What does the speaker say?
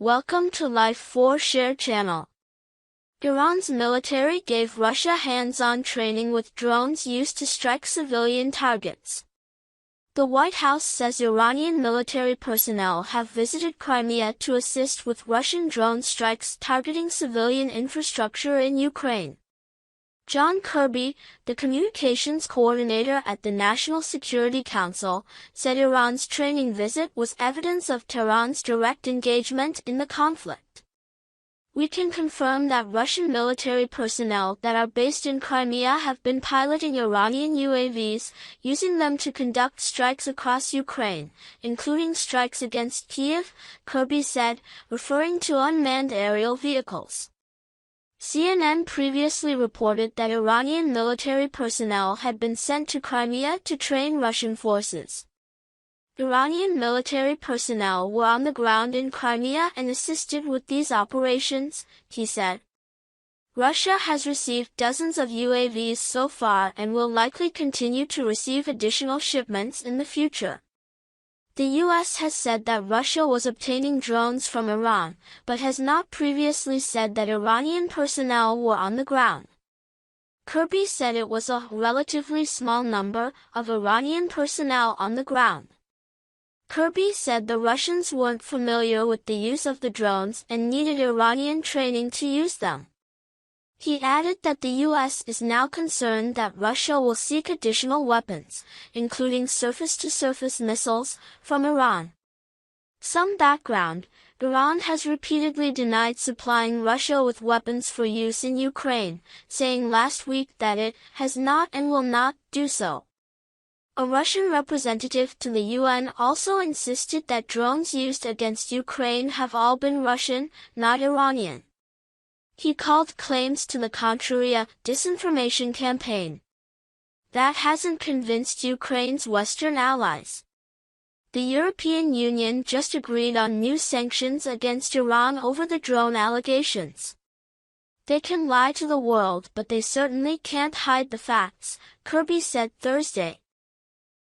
Welcome to Life 4 Share channel. Iran's military gave Russia hands-on training with drones used to strike civilian targets. The White House says Iranian military personnel have visited Crimea to assist with Russian drone strikes targeting civilian infrastructure in Ukraine. John Kirby, the communications coordinator at the National Security Council, said Iran's training visit was evidence of Tehran's direct engagement in the conflict. "We can confirm that Russian military personnel that are based in Crimea have been piloting Iranian UAVs, using them to conduct strikes across Ukraine, including strikes against Kyiv," Kirby said, referring to unmanned aerial vehicles. CNN previously reported that Iranian military personnel had been sent to Crimea to train Russian forces. Iranian military personnel were on the ground in Crimea and assisted with these operations, he said. Russia has received dozens of UAVs so far and will likely continue to receive additional shipments in the future. The U.S. has said that Russia was obtaining drones from Iran, but has not previously said that Iranian personnel were on the ground. Kirby said it was a relatively small number of Iranian personnel on the ground. Kirby said the Russians weren't familiar with the use of the drones and needed Iranian training to use them. He added that the U.S. is now concerned that Russia will seek additional weapons, including surface-to-surface missiles, from Iran. Some background: Iran has repeatedly denied supplying Russia with weapons for use in Ukraine, saying last week that it has not and will not do so. A Russian representative to the UN also insisted that drones used against Ukraine have all been Russian, not Iranian. He called claims to the contrary a disinformation campaign. That hasn't convinced Ukraine's Western allies. The European Union just agreed on new sanctions against Iran over the drone allegations. "They can lie to the world, but they certainly can't hide the facts," Kirby said Thursday.